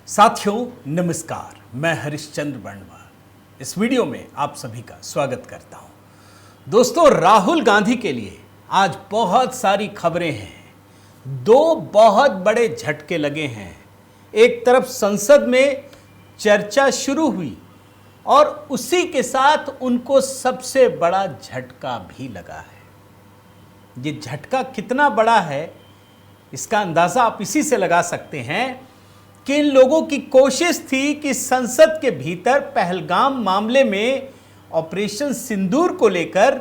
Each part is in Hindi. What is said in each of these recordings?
साथियों नमस्कार, मैं हरिश्चंद्र बर्णवाल इस वीडियो में आप सभी का स्वागत करता हूं। दोस्तों, राहुल गांधी के लिए आज बहुत सारी खबरें हैं। दो बहुत बड़े झटके लगे हैं। एक तरफ संसद में चर्चा शुरू हुई और उसी के साथ उनको सबसे बड़ा झटका भी लगा है। ये झटका कितना बड़ा है इसका अंदाजा आप इसी से लगा सकते हैं कि इन लोगों की कोशिश थी कि संसद के भीतर पहलगाम मामले में ऑपरेशन सिंदूर को लेकर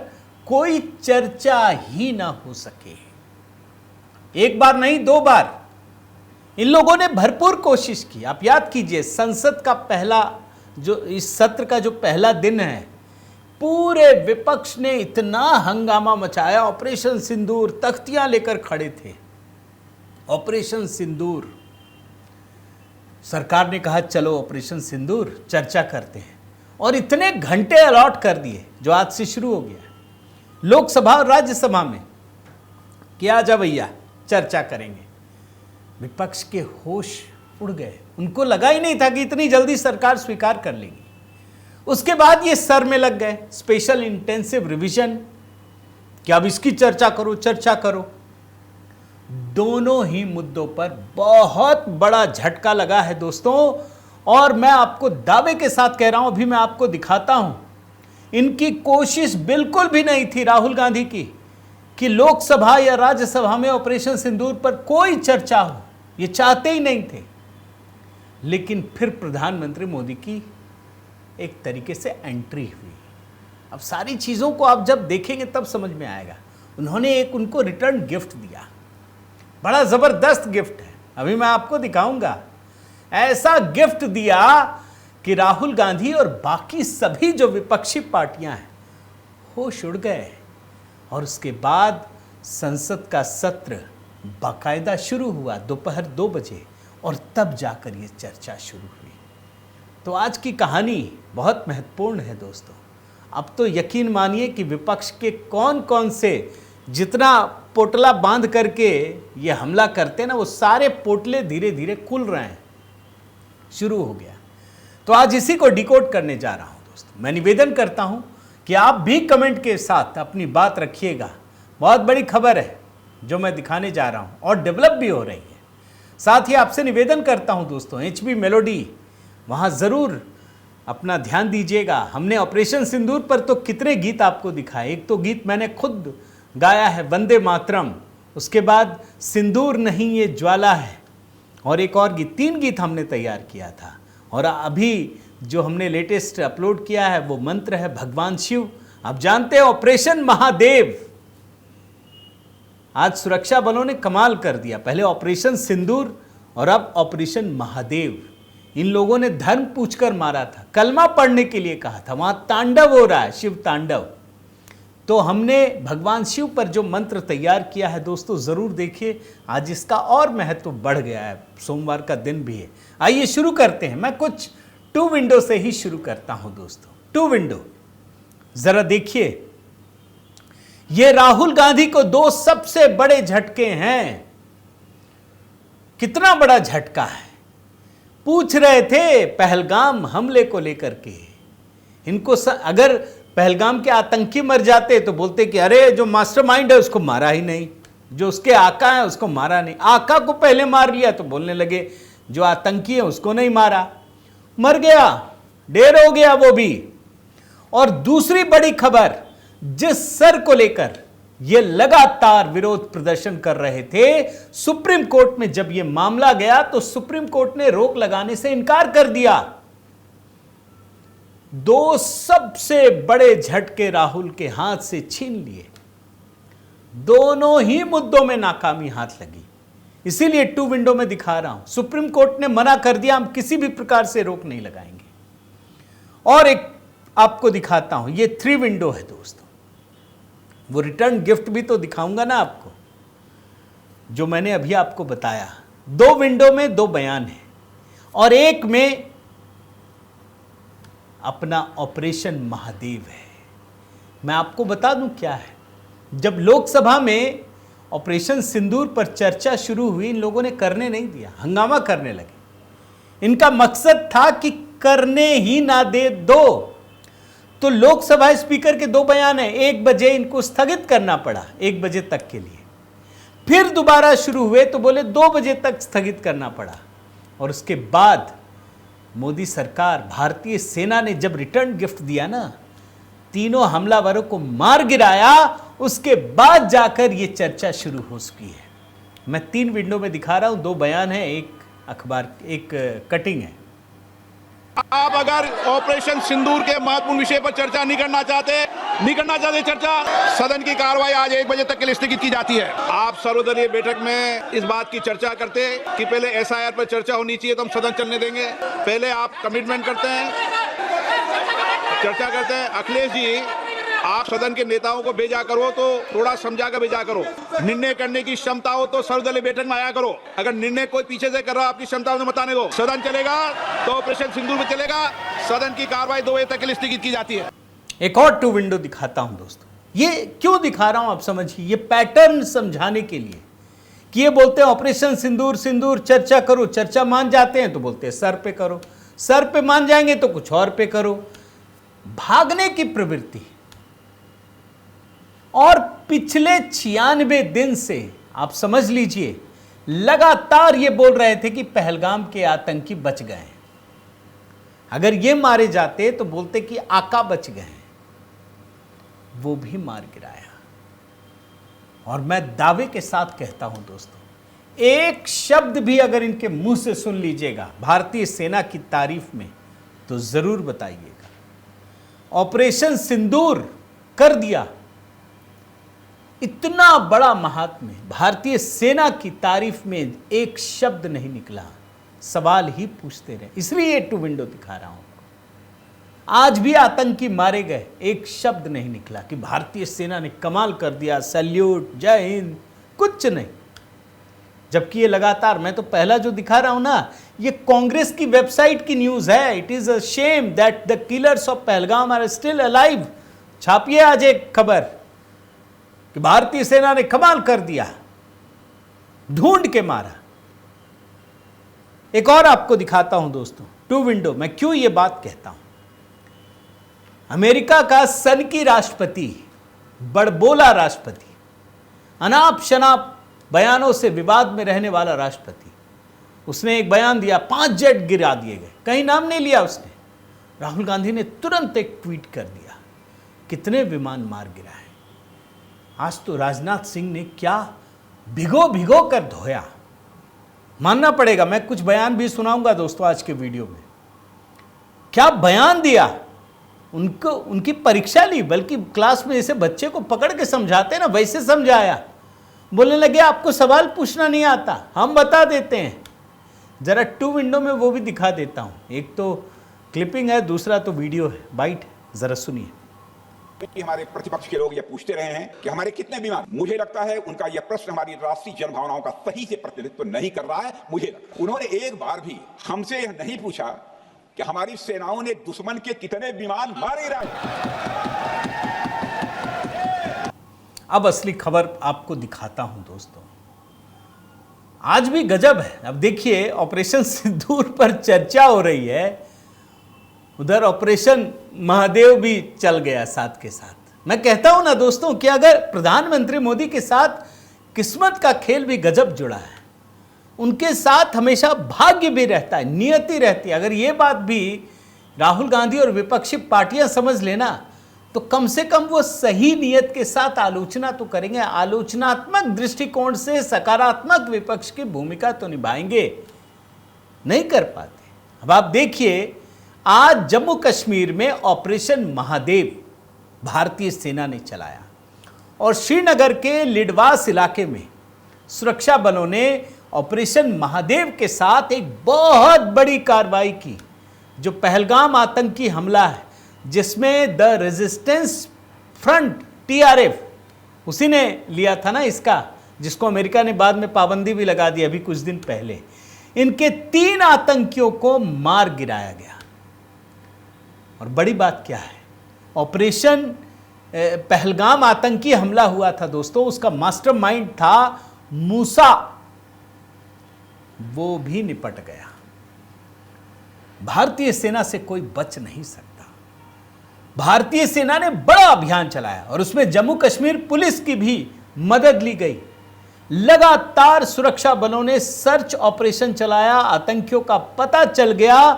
कोई चर्चा ही ना हो सके। एक बार नहीं, दो बार इन लोगों ने भरपूर कोशिश की। आप याद कीजिए, संसद का पहला जो इस सत्र का जो पहला दिन है, पूरे विपक्ष ने इतना हंगामा मचाया। ऑपरेशन सिंदूर, तख्तियां लेकर खड़े थे। ऑपरेशन सिंदूर, सरकार ने कहा चलो ऑपरेशन सिंदूर चर्चा करते हैं और इतने घंटे अलॉट कर दिए जो आज से शुरू हो गया लोकसभा और राज्यसभा में कि आजा भैया चर्चा करेंगे। विपक्ष के होश उड़ गए। उनको लगा ही नहीं था कि इतनी जल्दी सरकार स्वीकार कर लेगी। उसके बाद ये सर में लग गए स्पेशल इंटेंसिव रिवीजन कि अब इसकी चर्चा करो। दोनों ही मुद्दों पर बहुत बड़ा झटका लगा है दोस्तों। और मैं आपको दावे के साथ कह रहा हूं, अभी मैं आपको दिखाता हूं, इनकी कोशिश बिल्कुल भी नहीं थी राहुल गांधी की कि लोकसभा या राज्यसभा में ऑपरेशन सिंदूर पर कोई चर्चा हो। ये चाहते ही नहीं थे। लेकिन फिर प्रधानमंत्री मोदी की एक तरीके से एंट्री हुई। अब सारी चीजों को आप जब देखेंगे तब समझ में आएगा। उन्होंने एक उनको रिटर्न गिफ्ट दिया, बड़ा जबरदस्त गिफ्ट है, अभी मैं आपको दिखाऊंगा। ऐसा गिफ्ट दिया कि राहुल गांधी और बाकी सभी जो विपक्षी पार्टियां हैं होश उड़ गए। और उसके बाद संसद का सत्र बाकायदा शुरू हुआ दोपहर 2 बजे और तब जाकर ये चर्चा शुरू हुई। तो आज की कहानी बहुत महत्वपूर्ण है दोस्तों। अब तो यकीन मानिए कि विपक्ष के कौन कौन से जितना पोटला बांध करके ये हमला करते हैं ना, वो सारे पोटले धीरे धीरे खुल रहे हैं, शुरू हो गया। तो आज इसी को डिकोड करने जा रहा हूं दोस्तों। मैं निवेदन करता हूं कि आप भी कमेंट के साथ अपनी बात रखिएगा। बहुत बड़ी खबर है जो मैं दिखाने जा रहा हूं और डेवलप भी हो रही है। साथ ही आपसे निवेदन करता हूं दोस्तों, HB मेलोडी वहां जरूर अपना ध्यान दीजिएगा। हमने ऑपरेशन सिंदूर पर तो कितने गीत आपको दिखाए। एक तो गीत मैंने खुद गाया है, वंदे मातरम। उसके बाद सिंदूर नहीं ये ज्वाला है, और एक और गीत, 3 गीत हमने तैयार किया था। और अभी जो हमने लेटेस्ट अपलोड किया है वो मंत्र है भगवान शिव। आप जानते हैं ऑपरेशन महादेव, आज सुरक्षा बलों ने कमाल कर दिया। पहले ऑपरेशन सिंदूर और अब ऑपरेशन महादेव। इन लोगों ने धर्म पूछकर मारा था, कलमा पढ़ने के लिए कहा था। वहां तांडव हो रहा है, शिव तांडव। तो हमने भगवान शिव पर जो मंत्र तैयार किया है दोस्तों, जरूर देखिए। आज इसका और महत्व बढ़ गया है, सोमवार का दिन भी है। आइए शुरू करते हैं। मैं कुछ 2 विंडो से ही शुरू करता हूं दोस्तों। 2 विंडो जरा देखिए। ये राहुल गांधी को 2 सबसे बड़े झटके हैं। कितना बड़ा झटका है। पूछ रहे थे पहलगाम हमले को लेकर के, इनको अगर पहलगाम के आतंकी मर जाते तो बोलते कि अरे जो मास्टरमाइंड है उसको मारा ही नहीं, जो उसके आका है उसको मारा नहीं। आका को पहले मार लिया तो बोलने लगे जो आतंकी है उसको नहीं मारा, मर गया, ढेर हो गया वो भी। और दूसरी बड़ी खबर, जिस सर को लेकर ये लगातार विरोध प्रदर्शन कर रहे थे, सुप्रीम कोर्ट में जब ये मामला गया तो सुप्रीम कोर्ट ने रोक लगाने से इनकार कर दिया। 2 सबसे बड़े झटके राहुल के हाथ से छीन लिए। दोनों ही मुद्दों में नाकामी हाथ लगी। इसीलिए 2 विंडो में दिखा रहा हूं। सुप्रीम कोर्ट ने मना कर दिया, हम किसी भी प्रकार से रोक नहीं लगाएंगे। और एक आपको दिखाता हूं, ये 3 विंडो है दोस्तों। वो रिटर्न गिफ्ट भी तो दिखाऊंगा ना आपको, जो मैंने अभी आपको बताया। 2 विंडो में 2 बयान है और एक में अपना ऑपरेशन महादेव है। मैं आपको बता दूं क्या है। जब लोकसभा में ऑपरेशन सिंदूर पर चर्चा शुरू हुई, इन लोगों ने करने नहीं दिया, हंगामा करने लगे। इनका मकसद था कि करने ही ना दे दो। तो लोकसभा स्पीकर के दो बयान हैं, 1 बजे इनको स्थगित करना पड़ा 1 बजे तक के लिए, फिर दोबारा शुरू हुए तो बोले 2 बजे तक स्थगित करना पड़ा। और उसके बाद मोदी सरकार, भारतीय सेना ने जब रिटर्न गिफ्ट दिया ना, तीनों हमलावरों को मार गिराया, उसके बाद जाकर यह चर्चा शुरू हो चुकी है। मैं 3 विंडो में दिखा रहा हूं, 2 बयान है, एक अखबार, एक कटिंग है। आप अगर ऑपरेशन सिंदूर के महत्वपूर्ण विषय पर चर्चा नहीं करना चाहते चर्चा, सदन की कार्रवाई आज 1 बजे तक के लिए स्थगित की जाती है। आप सर्वदलीय बैठक में इस बात की चर्चा करते कि पहले एसआईआर पर चर्चा होनी चाहिए तो हम सदन चलने देंगे। पहले आप कमिटमेंट करते हैं, चर्चा करते हैं। अखिलेश जी, आप सदन के नेताओं को भेजा करो तो थोड़ा समझा कर भेजा करो। निर्णय करने की क्षमता हो तो सर्वदलीय बैठक में आया करो। अगर निर्णय कोई पीछे से कर रहा हो, आपकी क्षमता उन्हें बताने दो। सदन चलेगा तो ऑपरेशन सिंदूर में चलेगा। सदन की कार्रवाई 2 बजे तक के लिए स्थगित की जाती है। एक और 2 विंडो दिखाता हूं दोस्तों। ये क्यों दिखा रहा हूं आप समझिए, ये पैटर्न समझाने के लिए कि ये बोलते हैं ऑपरेशन सिंदूर, सिंदूर चर्चा करो, चर्चा मान जाते हैं तो बोलते हैं सर पे करो, सर पे मान जाएंगे तो कुछ और पे करो। भागने की प्रवृत्ति। और पिछले 96 दिन से आप समझ लीजिए लगातार ये बोल रहे थे कि पहलगाम के आतंकी बच गए हैं। अगर ये मारे जाते तो बोलते कि आका बच गए हैं, वो भी मार गिराया। और मैं दावे के साथ कहता हूं दोस्तों, एक शब्द भी अगर इनके मुंह से सुन लीजिएगा भारतीय सेना की तारीफ में तो जरूर बताइएगा। ऑपरेशन सिंदूर कर दिया, इतना बड़ा महात्म्य, भारतीय सेना की तारीफ में एक शब्द नहीं निकला, सवाल ही पूछते रहे। इसलिए 2 विंडो दिखा रहा हूं। आज भी आतंकी मारे गए, एक शब्द नहीं निकला कि भारतीय सेना ने कमाल कर दिया, सैल्यूट, जय हिंद, कुछ नहीं। जबकि ये लगातार, मैं तो पहला जो दिखा रहा हूं ना, ये कांग्रेस की वेबसाइट की न्यूज है। It is a shame that the killers of Pahalgam are still alive. छापिए आज एक खबर कि भारतीय सेना ने कमाल कर दिया, ढूंढ के मारा। एक और आपको दिखाता हूं दोस्तों, 2 विंडो। मैं क्यों ये बात कहता हूं, अमेरिका का सनकी राष्ट्रपति, बड़बोला राष्ट्रपति, अनाप शनाप बयानों से विवाद में रहने वाला राष्ट्रपति, उसने एक बयान दिया, 5 जेट गिरा दिए गए, कहीं नाम नहीं लिया उसने। राहुल गांधी ने तुरंत एक ट्वीट कर दिया, कितने विमान मार गिराए। आज तो राजनाथ सिंह ने क्या भिगो भिगो कर धोया, मानना पड़ेगा। मैं कुछ बयान भी सुनाऊंगा दोस्तों आज के वीडियो में। क्या बयान दिया, उनको उनकी परीक्षा ली, बल्कि क्लास में जैसे बच्चे को पकड़ के समझाते ना, वैसे समझाया। बोलने लगे आपको सवाल पूछना नहीं आता, हम बता देते हैं। जरा 2 विंडो में वो भी दिखा देता हूं। एक तो क्लिपिंग है, दूसरा तो वीडियो है, बाइट है, जरा सुनिए। हमारे प्रतिपक्ष के लोग ये पूछते रहे हैं कि हमारे कितने विमान, मुझे लगता है उनका यह प्रश्न हमारी राष्ट्रीय जनभावनाओं का सही से प्रतिनिधित्व नहीं कर रहा है। उन्होंने एक बार भी हमसे यह नहीं पूछा कि हमारी सेनाओं ने दुश्मन के कितने विमान मारे गिराए। अब असली खबर आपको दिखाता हूं दोस्तों। आज भी गजब है। अब देखिए, ऑपरेशन सिंदूर पर चर्चा हो रही है, उधर ऑपरेशन महादेव भी चल गया साथ के साथ। मैं कहता हूं ना दोस्तों कि अगर प्रधानमंत्री मोदी के साथ किस्मत का खेल भी गजब जुड़ा है, उनके साथ हमेशा भाग्य भी रहता है, नियति रहती है। अगर ये बात भी राहुल गांधी और विपक्षी पार्टियां समझ लेना तो कम से कम वो सही नियत के साथ आलोचना तो करेंगे, आलोचनात्मक दृष्टिकोण से सकारात्मक विपक्ष की भूमिका तो निभाएंगे। नहीं कर पाते। अब आप देखिए, आज जम्मू कश्मीर में ऑपरेशन महादेव भारतीय सेना ने चलाया और श्रीनगर के लिडवास इलाके में सुरक्षा बलों ने ऑपरेशन महादेव के साथ एक बहुत बड़ी कार्रवाई की। जो पहलगाम आतंकी हमला है, जिसमें द रेजिस्टेंस फ्रंट टीआरएफ, उसी ने लिया था ना इसका, जिसको अमेरिका ने बाद में पाबंदी भी लगा दी अभी कुछ दिन पहले। इनके 3 आतंकियों को मार गिराया गया। और बड़ी बात क्या है, ऑपरेशन पहलगाम आतंकी हमला हुआ था दोस्तों, उसका मास्टरमाइंड था मूसा, वो भी निपट गया। भारतीय सेना से कोई बच नहीं सकता। भारतीय सेना ने बड़ा अभियान चलाया और उसमें जम्मू कश्मीर पुलिस की भी मदद ली गई। लगातार सुरक्षा बलों ने सर्च ऑपरेशन चलाया। आतंकियों का पता चल गया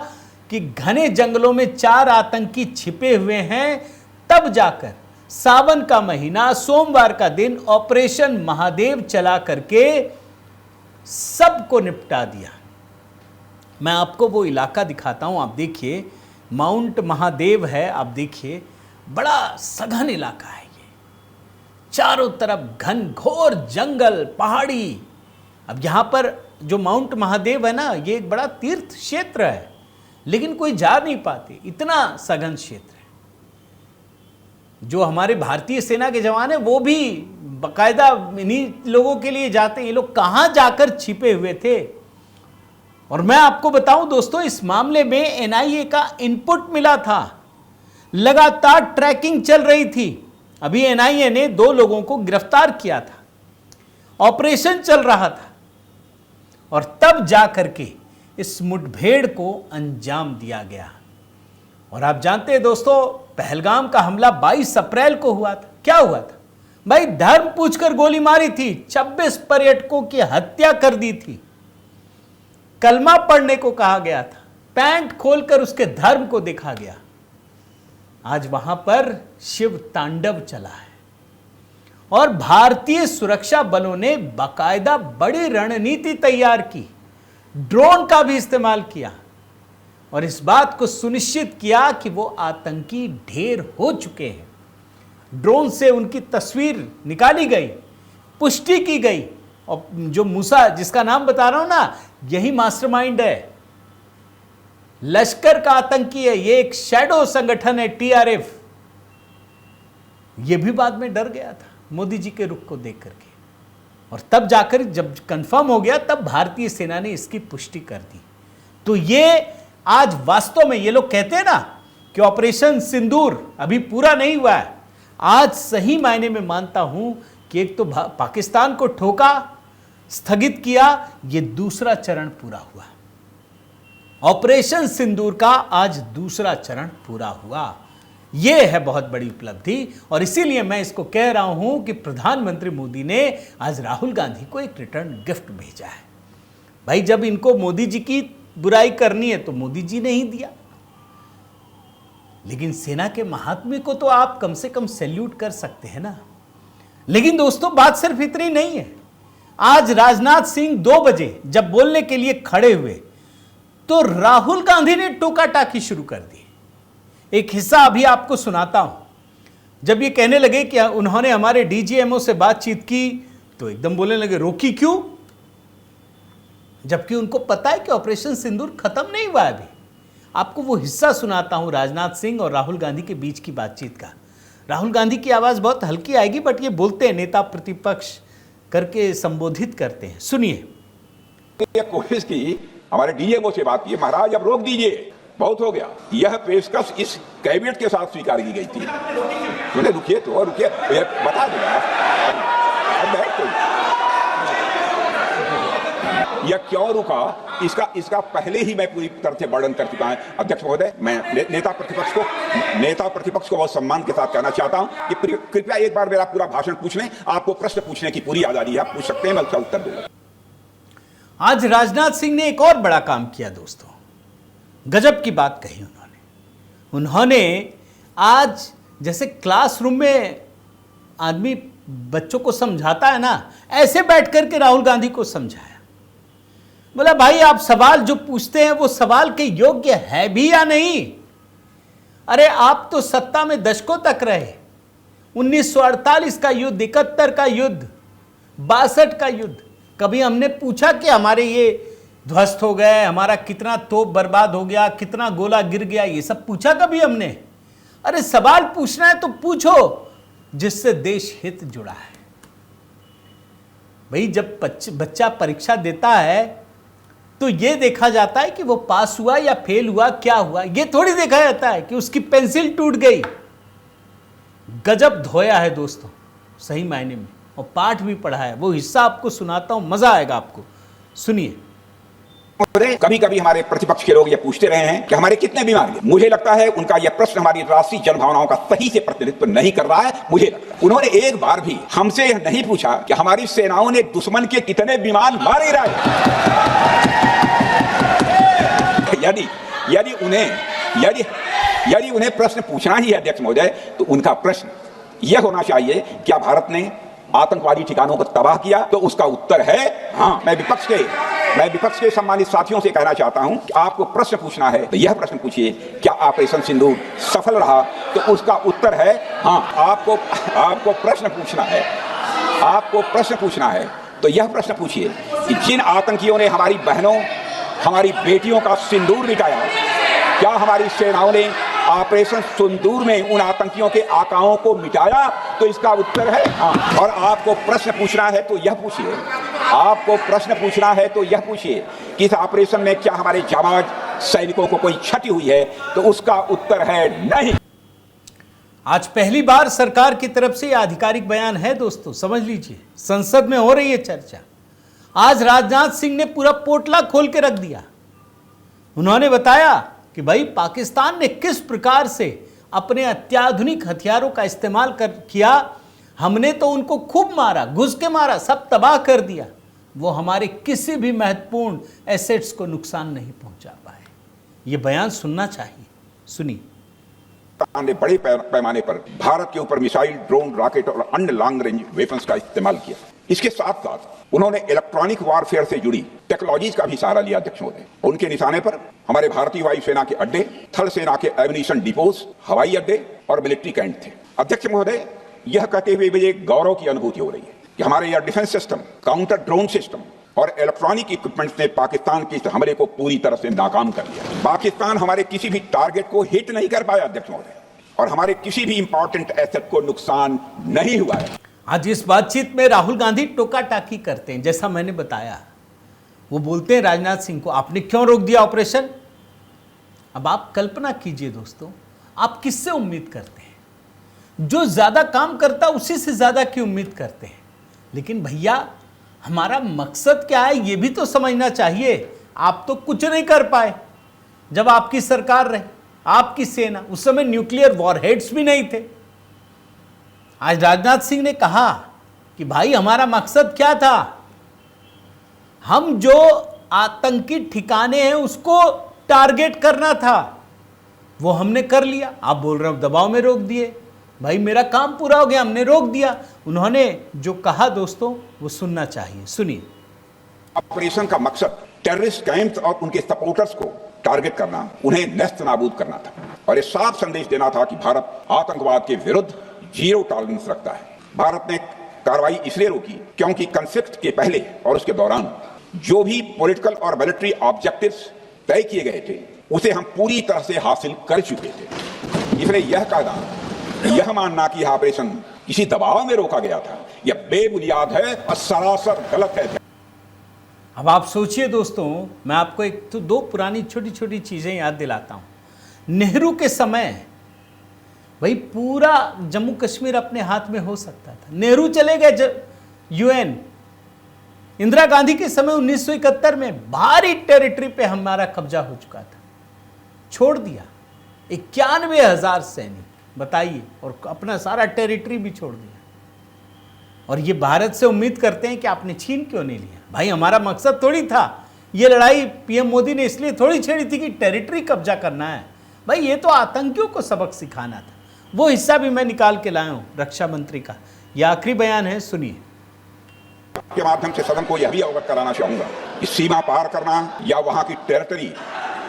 कि घने जंगलों में 4 आतंकी छिपे हुए हैं। तब जाकर सावन का महीना, सोमवार का दिन ऑपरेशन महादेव चला करके सबको निपटा दिया। मैं आपको वो इलाका दिखाता हूं, आप देखिए, माउंट महादेव है। आप देखिए, बड़ा सघन इलाका है ये, चारों तरफ घनघोर जंगल, पहाड़ी। अब यहां पर जो माउंट महादेव है ना, ये एक बड़ा तीर्थ क्षेत्र है, लेकिन कोई जा नहीं पाते, इतना सघन क्षेत्र है। जो हमारे भारतीय सेना के जवान हैं वो भी बाकायदा इन्हीं लोगों के लिए जाते हैं। ये लोग कहां जाकर छिपे हुए थे। और मैं आपको बताऊं दोस्तों, इस मामले में एनआईए का इनपुट मिला था। लगातार ट्रैकिंग चल रही थी। अभी एनआईए ने 2 लोगों को गिरफ्तार किया था, ऑपरेशन चल रहा था, और तब जाकर के इस मुठभेड़ को अंजाम दिया गया। और आप जानते हैं दोस्तों, पहलगाम का हमला 22 अप्रैल को हुआ था। क्या हुआ था भाई? धर्म पूछकर गोली मारी थी, 26 पर्यटकों की हत्या कर दी थी, कलमा पढ़ने को कहा गया था, पैंट खोलकर उसके धर्म को देखा गया। आज वहां पर शिव तांडव चला है और भारतीय सुरक्षा बलों ने बाकायदा बड़ी रणनीति तैयार की, ड्रोन का भी इस्तेमाल किया और इस बात को सुनिश्चित किया कि वो आतंकी ढेर हो चुके हैं। ड्रोन से उनकी तस्वीर निकाली गई, पुष्टि की गई, और जो मूसा जिसका नाम बता रहा हूं ना, यही मास्टरमाइंड है, लश्कर का आतंकी है, ये एक शैडो संगठन है, टीआरएफ। ये भी बाद में डर गया था मोदी जी के रुख को देख करके, और तब जाकर जब कंफर्म हो गया तब भारतीय सेना ने इसकी पुष्टि कर दी। तो ये आज वास्तव में, ये लोग कहते हैं ना कि ऑपरेशन सिंदूर अभी पूरा नहीं हुआ है, आज सही मायने में मानता हूं कि एक तो पाकिस्तान को ठोका, स्थगित किया, ये दूसरा चरण पूरा हुआ। ऑपरेशन सिंदूर का आज दूसरा चरण पूरा हुआ। यह है बहुत बड़ी उपलब्धि, और इसीलिए मैं इसको कह रहा हूं कि प्रधानमंत्री मोदी ने आज राहुल गांधी को एक रिटर्न गिफ्ट भेजा है। भाई, जब इनको मोदी जी की बुराई करनी है तो मोदी जी ने ही दिया, लेकिन सेना के महात्म्य को तो आप कम से कम सैल्यूट कर सकते हैं ना। लेकिन दोस्तों, बात सिर्फ इतनी नहीं है। आज राजनाथ सिंह 2 बजे जब बोलने के लिए खड़े हुए तो राहुल गांधी ने टोका टाकी शुरू कर दी। एक हिस्सा अभी आपको सुनाता हूं। जब ये कहने लगे कि उन्होंने हमारे डीजीएमओ से बातचीत की तो एकदम बोलने लगे, रोकी क्यों? जबकि उनको पता है कि ऑपरेशन सिंदूर खत्म नहीं हुआ अभी। आपको वो हिस्सा सुनाता हूं राजनाथ सिंह और राहुल गांधी के बीच की बातचीत का। राहुल गांधी की आवाज बहुत हल्की आएगी, बट ये बोलते हैं, नेता प्रतिपक्ष करके संबोधित करते हैं। सुनिए। कोशिश की, हमारे डीएमओ से बात की, महाराज अब रोक दीजिए, बहुत हो गया। यह पेशकश इस कैबिनेट के साथ स्वीकार की गई थी। बोले रुकिए तो रुकिए, बता दूंगा, बैठ तो। यह क्यों रुका, इसका पहले ही मैं पूरी तरह से वर्णन कर चुका है। अध्यक्ष महोदय, मैं नेता प्रतिपक्ष को बहुत सम्मान के साथ कहना चाहता हूं कि कृपया एक बार मेरा पूरा भाषण पूछ लें। आपको प्रश्न पूछने की पूरी आजादी है, आप पूछ सकते हैं, मैं उसका उत्तर दूंगा। आज राजनाथ सिंह ने एक और बड़ा काम किया दोस्तों, गजब की बात कही उन्होंने आज जैसे क्लासरूम में आदमी बच्चों को समझाता है ना, ऐसे बैठ करके राहुल गांधी को समझाया। बोला, भाई आप सवाल जो पूछते हैं वो सवाल के योग्य है भी या नहीं? अरे आप तो सत्ता में दशकों तक रहे, 1948 का युद्ध, 71 का युद्ध, 62 का युद्ध, कभी हमने पूछा कि हमारे ये ध्वस्त हो गए, हमारा कितना तोप बर्बाद हो गया, कितना गोला गिर गया, ये सब पूछा कभी हमने? अरे सवाल पूछना है तो पूछो जिससे देश हित जुड़ा है। भाई, जब बच्चा परीक्षा देता है तो यह देखा जाता है कि वो पास हुआ या फेल हुआ, क्या हुआ, यह थोड़ी देखा जाता है कि उसकी पेंसिल टूट गई। गजब धोया है दोस्तों, सही मायने में, और पाठ भी पढ़ा है। वो हिस्सा आपको सुनाता हूं, मजा आएगा आपको, सुनिए। कभी कभी हमारे प्रतिपक्ष के लोग ये पूछते रहे हैं कि हमारे कितने बीमार हैं। मुझे लगता है उनका यह प्रश्न हमारी राष्ट्रीय जनभावनाओं का सही से प्रतिनिधित्व नहीं कर रहा है। मुझे लगता है उन्होंने एक बार भी हमसे यह नहीं पूछा कि हमारी सेनाओं ने दुश्मन के कितने विमान मारे रहे। यदि उन्हें प्रश्न पूछना ही है अध्यक्ष महोदय, तो उनका प्रश्न यह होना चाहिए, क्या भारत ने आतंकवादी ठिकानों को तबाह किया? तो उसका उत्तर है हाँ। मैं विपक्ष के सम्मानित साथियों से कहना चाहता हूं कि आपको प्रश्न पूछना है तो यह प्रश्न पूछिए, क्या ऑपरेशन सिंदूर सफल रहा? तो उसका उत्तर है हाँ। आपको प्रश्न पूछना है तो यह प्रश्न पूछिए कि जिन आतंकियों ने हमारी बहनों, हमारी बेटियों का सिंदूर मिटाया, क्या हमारी सेनाओं ने ऑपरेशन सिंदूर में उन आतंकियों के आकाओं को मिटाया? तो इसका उत्तर है हाँ। और आपको प्रश्न पूछना है तो यह पूछिए कि इस ऑपरेशन में क्या हमारे जाबाज सैनिकों को कोई क्षति हुई है? तो उसका उत्तर है नहीं। आज पहली बार सरकार की तरफ से यह आधिकारिक बयान है दोस्तों, समझ लीजिए। संसद में हो रही है चर्चा। आज राजनाथ सिंह ने पूरा पोटला खोल के रख दिया। उन्होंने बताया कि भाई पाकिस्तान ने किस प्रकार से अपने अत्याधुनिक हथियारों का इस्तेमाल किया। हमने तो उनको खूब मारा, घुस के मारा, सब तबाह कर दिया। वो हमारे किसी भी महत्वपूर्ण एसेट्स को नुकसान नहीं पहुंचा पाए। ये बयान सुनना चाहिए, सुनिए। ने बड़े पैमाने पर भारत के ऊपर मिसाइल, ड्रोन, रॉकेट और अन्य लॉन्ग रेंज वेपन्स का इस्तेमाल किया। इसके साथ साथ उन्होंने इलेक्ट्रॉनिक वॉरफेयर से जुड़ी टेक्नोलॉजीज का भी सहारा लिया अध्यक्ष महोदय। उनके निशाने पर हमारे भारतीय वायुसेना के अड्डे, थल सेना के एमिनिशन डिपोज, हवाई अड्डे और मिलिट्री कैंट थे। अध्यक्ष महोदय, यह कहते हुए मुझे गौरव की अनुभूति हो रही है कि हमारे air defence system, counter drone system और इलेक्ट्रॉनिक इक्विपमेंट्स ने पाकिस्तान के इस हमले को पूरी तरह से नाकाम कर दिया। पाकिस्तान हमारे किसी भी टारगेट को हिट नहीं कर पाया अध्यक्ष महोदय, और हमारे किसी भी इंपॉर्टेंट एसेट को नुकसान नहीं हुआ है। आज इस बातचीत में राहुल गांधी टोका टाकी करते हैं, जैसा मैंने बताया। वो बोलते हैं राजनाथ सिंह को, आपने क्यों रोक दिया ऑपरेशन? अब आप कल्पना कीजिए दोस्तों, आप किससे उम्मीद करते हैं? जो ज्यादा काम करता उसी से ज्यादा की उम्मीद करते हैं। लेकिन भैया, हमारा मकसद क्या है ये भी तो समझना चाहिए। आप तो कुछ नहीं कर पाए जब आपकी सरकार रही, आपकी सेना। उस समय न्यूक्लियर वॉरहेड्स भी नहीं थे। आज राजनाथ सिंह ने कहा कि भाई हमारा मकसद क्या था, हम जो आतंकी ठिकाने हैं उसको टारगेट करना था, वो हमने कर लिया। आप बोल रहे हो दबाव में रोक दिए। भाई मेरा काम पूरा हो गया, हमने रोक दिया। उन्होंने जो कहा दोस्तों, वो सुनना चाहिए, सुनिए। ऑपरेशन का मकसद टेररिस्ट कैंप्स और उनके सपोर्टर्स को टारगेट करना, उन्हें नेस्त नाबूद करना था, और ये साफ संदेश देना था कि भारत आतंकवाद के विरुद्ध जीरो टॉलरेंस रखता है। भारत ने कार्रवाई इसलिए रोकी क्योंकि कॉन्फ्लिक्ट के पहले और उसके दौरान जो भी पॉलिटिकल और मिलिट्री ऑब्जेक्टिव्स तय किए गए थे, उसे हम पूरी तरह से हासिल कर चुके थे। इसलिए यह कहना, यह मानना कि यह ऑपरेशन किसी दबाव में रोका गया था, यह बेबुनियाद है और सरासर गलत है। अब आप सोचिए दोस्तों, मैं आपको एक तो दो पुरानी छोटी छोटी चीजें याद दिलाता हूं। नेहरू के समय भाई पूरा जम्मू कश्मीर अपने हाथ में हो सकता था। नेहरू चले गए यूएन। इंदिरा गांधी के समय 1971 में भारी टेरिटरी पे हमारा कब्जा हो चुका था, छोड़ दिया 91,000 सैनिक, बताइए, और अपना सारा टेरिटरी भी छोड़ दिया। और ये भारत से उम्मीद करते हैं कि आपने छीन क्यों नहीं लिया? भाई हमारा मकसद थोड़ी था ये लड़ाई, पीएम मोदी ने इसलिए थोड़ी छेड़ी थी कि टेरिटरी कब्जा करना है। भाई ये तो आतंकियों को सबक सिखाना था। वो हिस्सा भी मैं निकाल के लाया हूं रक्षा मंत्री का। यह आखिरी बयान है, सुनिए। के माध्यम से सदन को यह भी अवगत कराना चाहूंगा कि सीमा पार करना या वहां की टेरिटरी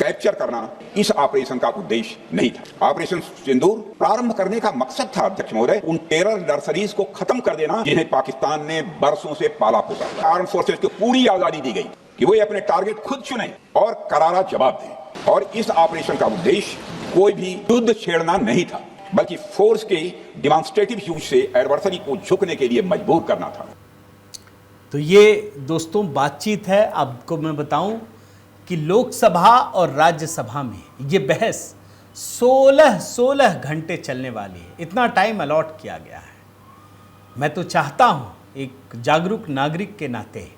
कैप्चर करना इस ऑपरेशन का उद्देश्य नहीं था। ऑपरेशन सिंदूर प्रारंभ करने का मकसद था अध्यक्ष महोदय, उन टेरर नर्सरीज को खत्म कर देना जिन्हें पाकिस्तान ने बरसों से पाला पोसा। आर्म फोर्सेज को पूरी आजादी दी गई कि वो अपने टारगेट खुद चुने और करारा जवाब दें। और इस ऑपरेशन का उद्देश्य कोई भी युद्ध छेड़ना नहीं था, बल्कि फोर्स के डिमॉन्स्ट्रेटिव यूज से एडवर्सरी को झुकने के लिए मजबूर करना था। तो ये दोस्तों बातचीत है। आपको मैं बताऊं कि लोकसभा और राज्यसभा में ये बहस 16 घंटे चलने वाली है। इतना टाइम अलॉट किया गया है। मैं तो चाहता हूं एक जागरूक नागरिक के नाते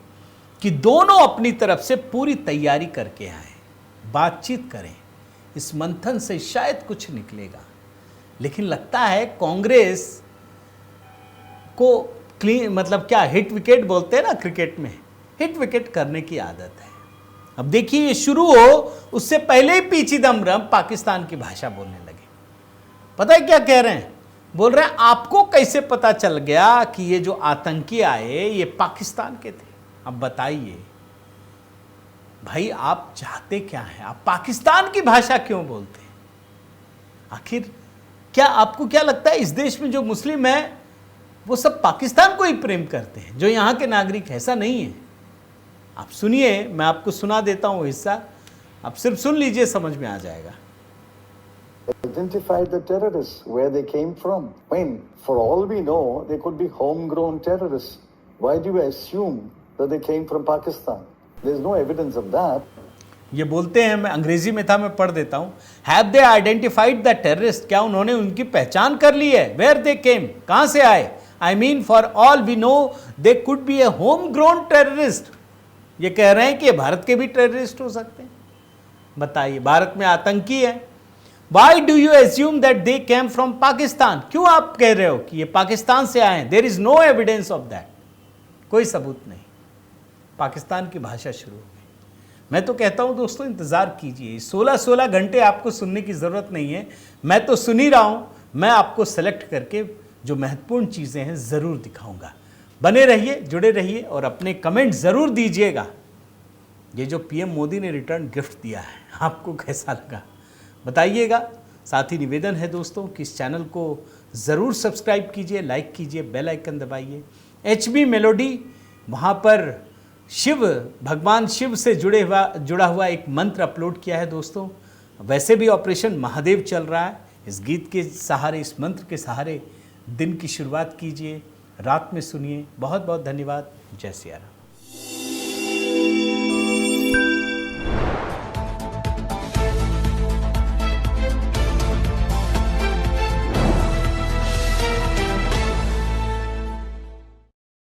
कि दोनों अपनी तरफ से पूरी तैयारी करके आए, बातचीत करें, इस मंथन से शायद कुछ निकलेगा। लेकिन लगता है कांग्रेस को क्लीन, मतलब क्या हिट विकेट बोलते हैं ना क्रिकेट में, हिट विकेट करने की आदत है। अब देखिए ये शुरू हो उससे पहले ही पी चिदम्बरम पाकिस्तान की भाषा बोलने लगे। पता है क्या कह रहे हैं? बोल रहे हैं आपको कैसे पता चल गया कि ये जो आतंकी आए ये पाकिस्तान के थे? अब बताइए भाई, आप चाहते क्या हैं? आप पाकिस्तान की भाषा क्यों बोलते हैं? आखिर क्या आपको क्या लगता है इस देश में जो मुस्लिम है वो सब पाकिस्तान को ही प्रेम करते हैं, जो यहाँ के नागरिक? ऐसा नहीं है। आप सुनिए, मैं आपको सुना देता हूँ हिस्सा, आप सिर्फ सुन लीजिए, समझ में आ जाएगा। Identify the terrorists, where they came from. I mean, for all we know, they could be homegrown terrorists. Why do you assume that they came from Pakistan? There's no evidence of that. ये बोलते हैं, मैं अंग्रेजी में था, मैं पढ़ देता हूँ। Have they identified the terrorist? क्या उन्होंने उनकी पहचान कर ली है? Where they came? कहाँ से आए? I mean, for all we know, they could be a homegrown terrorist. ये कह रहे हैं कि भारत के भी टेररिस्ट हो सकते हैं। बताइए, भारत में आतंकी है। Why do you assume that they came from Pakistan? क्यों आप कह रहे हो कि ये पाकिस्तान से आए हैं? There is no evidence of that. कोई सबूत नहीं। पाकिस्तान की भाषा शुरू हो गई। मैं तो कहता हूं दोस्तों, इंतजार कीजिए। 16-16 घंटे आपको सुनने की जरूरत नहीं है, मैं तो सुन ही रहा हूं। मैं आपको सेलेक्ट करके जो महत्वपूर्ण चीजें हैं जरूर दिखाऊंगा। बने रहिए, जुड़े रहिए और अपने कमेंट जरूर दीजिएगा। ये जो पीएम मोदी ने रिटर्न गिफ्ट दिया है, आपको कैसा लगा बताइएगा। साथ ही निवेदन है दोस्तों कि इस चैनल को ज़रूर सब्सक्राइब कीजिए, लाइक कीजिए, बेल आइकन दबाइए। HB मेलोडी, वहाँ पर भगवान शिव से जुड़ा हुआ एक मंत्र अपलोड किया है दोस्तों। वैसे भी ऑपरेशन महादेव चल रहा है। इस गीत के सहारे, इस मंत्र के सहारे दिन की शुरुआत कीजिए, रात में सुनिए। बहुत बहुत धन्यवाद। जय सिया राम।